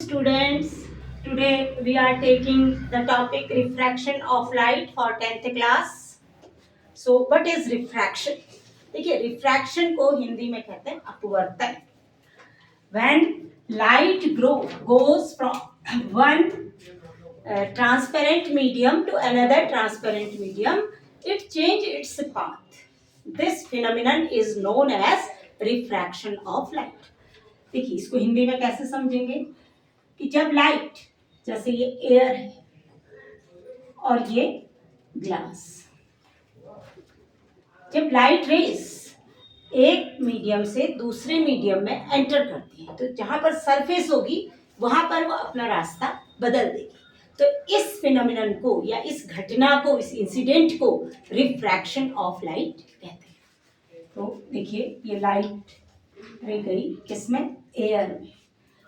Students, today we are taking the topic refraction of light for 10th class. So what is refraction? देखिए refraction को हिंदी में कहते हैं अपवर्तन. When light goes from one transparent medium to another transparent medium, it changes its path. This phenomenon is known as refraction of light. देखिए इसको हिंदी में कैसे समझेंगे कि जब लाइट, जैसे ये एयर है और ये ग्लास, जब लाइट रेस एक मीडियम से दूसरे मीडियम में एंटर करती है तो जहां पर सरफेस होगी वहां पर वो अपना रास्ता बदल देगी. तो इस फिनोमिनन को या इस घटना को, इस इंसिडेंट को रिफ्रैक्शन ऑफ लाइट कहते हैं. तो देखिए ये लाइट रह गई किसमें, एयर में.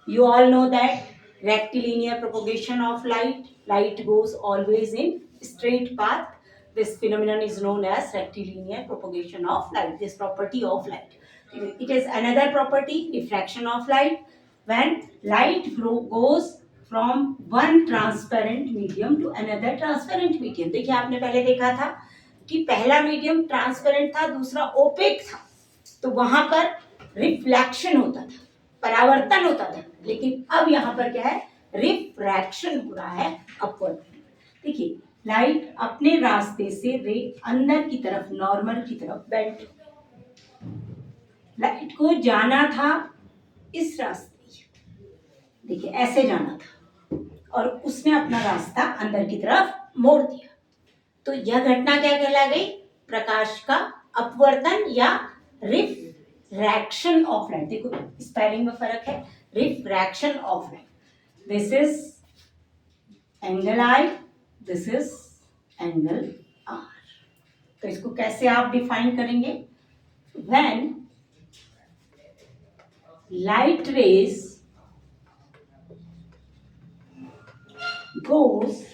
You all know that rectilinear propagation of light goes always in straight path. This phenomenon is known as rectilinear propagation of light, this property of light. It is another property, refraction of light. When light goes from one transparent medium to another transparent medium. देखिए आपने पहले देखा था कि पहला medium transparent था, दूसरा OPEC था, तो वहां पर रिफ्लेक्शन होता था, परावर्तन होता था. लेकिन अब यहाँ पर क्या है, रिफ्रैक्शन हो रहा है अपवर्ड. देखिए लाइट अपने रास्ते से रे अंदर की तरफ, नॉर्मल की तरफ बेंड. लाइट को जाना था इस रास्ते, देखिए ऐसे जाना था और उसने अपना रास्ता अंदर की तरफ मोड़ दिया. तो यह घटना क्या कहला गई, प्रकाश का अपवर्तन या रिफ्रैक्शन ऑफ लाइट. देखो स्पेलिंग में फर्क है, refraction of light. This is angle I, this is angle are. तो इसको कैसे आप डिफाइन करेंगे, when light rays goes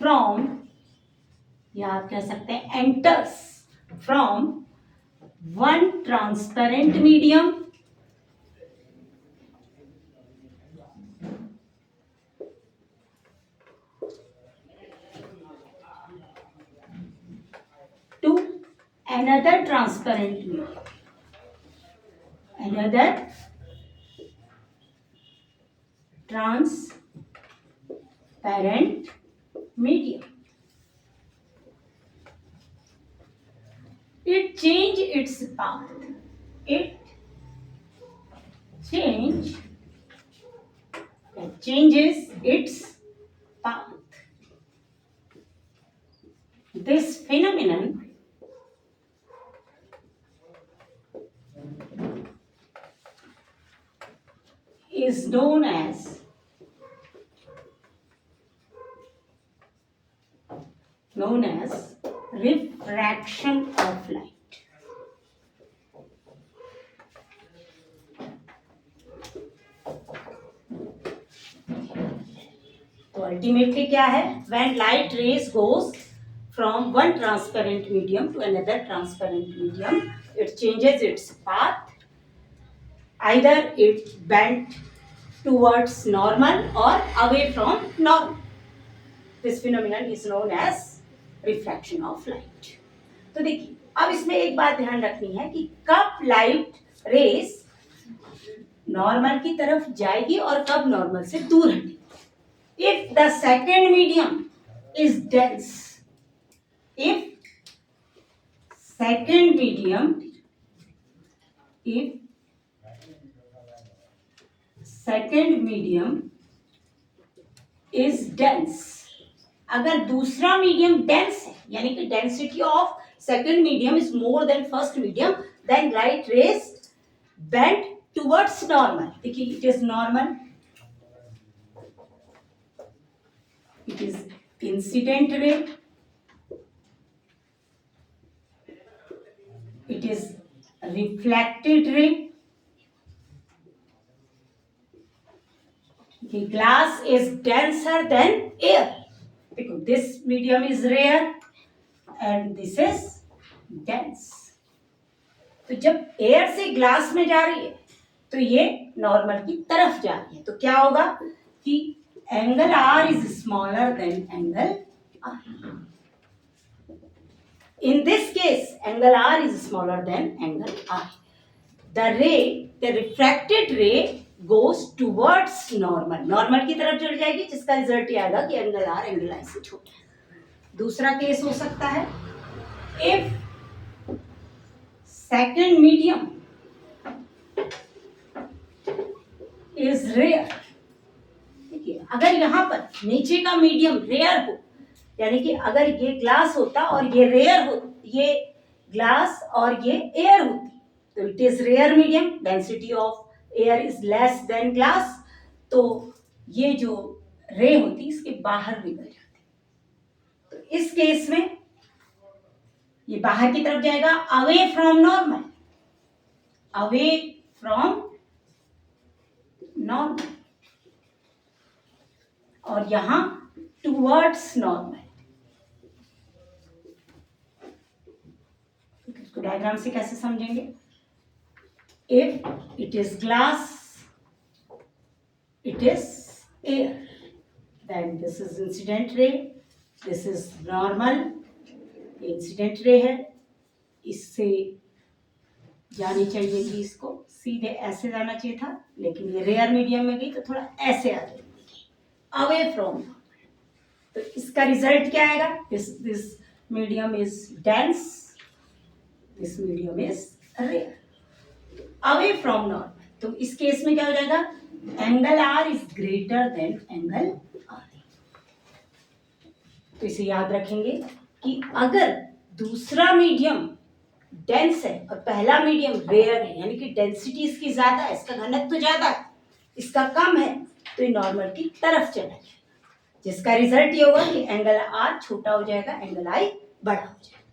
from, या आप कह सकते हैं enters from one transparent medium to another transparent medium, another transparent medium. It change its path. It changes its path. This phenomenon is known as refraction of light. तो ultimately क्या है, when light rays goes from one transparent medium to another transparent medium, it changes its path. Either it bent towards normal or away from normal. This phenomenon is known as refraction of light. तो देखिए अब इसमें एक बात ध्यान रखनी है कि कब लाइट रेस नॉर्मल की तरफ जाएगी और कब नॉर्मल से दूर हटेगी. If the second medium is dense, if second medium, if second medium is dense, अगर दूसरा मीडियम डेंस है, यानी कि density of second medium is more than first medium, then light rays bend towards normal. देखिए it is normal, it is incident ray, it is reflected ray. Glass is denser than air. देखो this medium is rare and this is dense. तो जब air से glass में जा रही है तो ये नॉर्मल की तरफ जा रही है। तो क्या होगा कि angle are is smaller than angle R. In this case, angle R is smaller than angle I. The refracted ray goes towards normal. Normal की तरफ चढ़ जाएगी, जिसका रिजल्ट ये आएगा कि एंगल R एंगल I से छोटा है। दूसरा केस हो सकता है, if second medium is rare, देखिए अगर यहाँ पर नीचे का मीडियम रेयर हो, यानी कि अगर ये ग्लास होता और ये रेयर हो, ये ग्लास और ये एयर होती, तो it is rare medium, density of air is less than glass, तो ये जो रे होती इसके बाहर निकल जाती। तो इस केस में ये बाहर की तरफ जाएगा, away from normal, away from normal, और यहां टुवर्ड्स नॉर्मल। इसको डायग्राम से कैसे समझेंगे? If it is glass, it is air, then this is incident ray, this is normal, incident ray है, इससे जानी चाहिए थी, इसको सीधे ऐसे जाना चाहिए था, लेकिन ये रेयर मीडियम में गई तो थोड़ा ऐसे आ गई, अवे फ्रॉम। तो इसका रिजल्ट क्या आएगा? This medium is dense, this medium is rare, away from normal. तो इस केस में क्या हो जाएगा? Angle are is greater than angle are. तो इसे याद रखेंगे कि अगर दूसरा मीडियम डेंस है और पहला मीडियम रेयर है, यानी कि डेंसिटी इसकी ज्यादा है, इसका घनत्व तो ज्यादा है, इसका कम है, तो ये नॉर्मल की तरफ चला जाएगा, जिसका रिजल्ट ये होगा कि एंगल आर छोटा हो जाएगा, एंगल आई बड़ा हो जाएगा।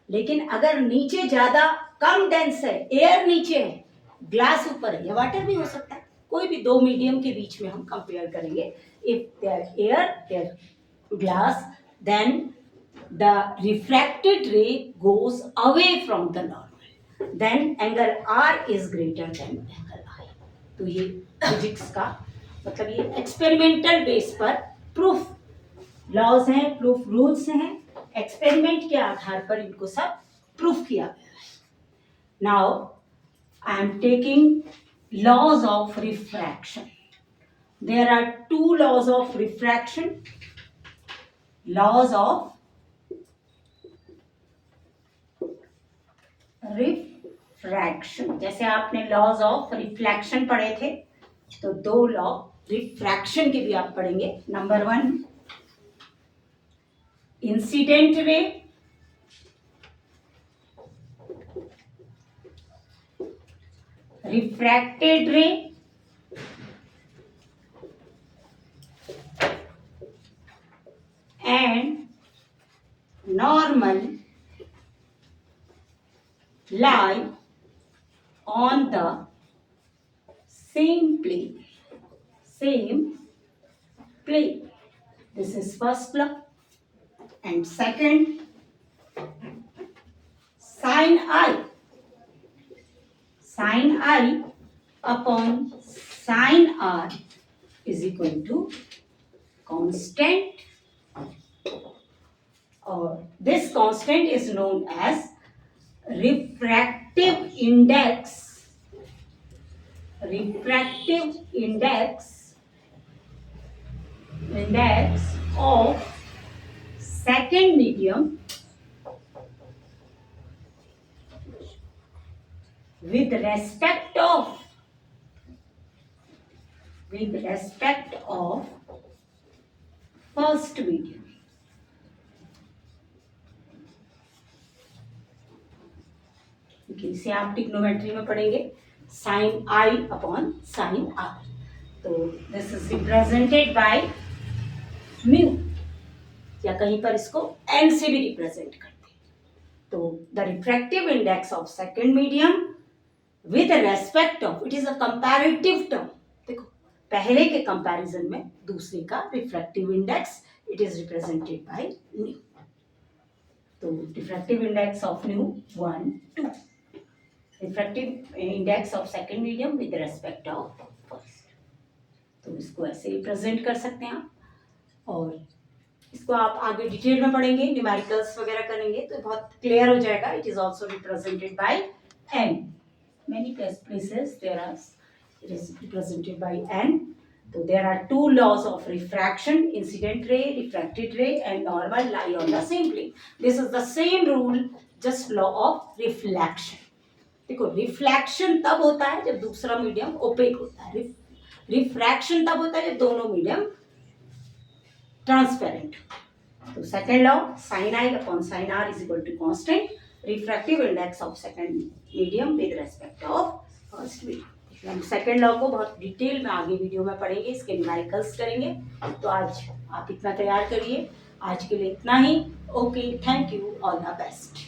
लेकिन अगर नीचे ज्यादा कम डेंस है, एयर नीचे है, ग्लास ऊपर है, या वाटर भी हो सकता है, कोई भी दो मीडियम के बीच में हम कंपेयर करेंगे, if there air there glass, then the refracted ray goes away from the normal, then angle R is greater than angle I. तो ये फिजिक्स का मतलब ये एक्सपेरिमेंटल बेस पर प्रूफ लॉज हैं, प्रूफ रूल्स हैं, एक्सपेरिमेंट के आधार पर इनको सब प्रूफ किया गया है। Now I am taking laws of refraction. There are two laws of refraction, laws of refraction. जैसे आपने लॉज ऑफ रिफ्लेक्शन पढ़े थे, तो दो लॉ रिफ्रैक्शन के भी आप पढ़ेंगे। नंबर 1, इंसिडेंट रे, रिफ्रैक्टेड रे, and normal lie on the same plane, same plane. This is first law. And second, sin I, sin I upon sin R is equal to constant, or this constant is known as refractive index, refractive index of second medium with respect of first medium. इसे आप trigonometry में पढ़ेंगे, sine i upon sine r. तो this is represented by mu, या कहीं पर इसको N से भी रिप्रेजेंट करते हैं। तो the refractive index of second medium with respect of, it is a comparative term. देखो पहले के कंपैरिजन में दूसरे का refractive index, it is represented by mu. तो refractive index of mu 1, 2। Refractive index of second medium with respect of first. तो इसको ऐसे रिप्रेजेंट कर सकते हैं आप, और इसको आप आगे डिटेल में पढ़ेंगे, न्यूमेरिकल्स वगैरह करेंगे तो बहुत क्लियर हो जाएगा। It is also represented by n, many places there are, it is represented by n. So there are two laws of refraction: incident ray, refracted ray, and normal lie on the same plane. This is the same rule, just law of reflection. देखो, reflection तब होता है जब दूसरा medium OPEC होता है, refraction तब होता है जब दोनों मीडियम ट्रांसपेरेंट। तो second law, sine i upon sine r is equal to constant refractive index of second medium with respect of first medium. हम सेकेंड लॉ को बहुत डिटेल में आगे वीडियो में पढ़ेंगे, इसके न्यूमेरिकल्स करेंगे। तो आज आप इतना तैयार करिए, आज के लिए इतना ही। Okay, thank you, all the best.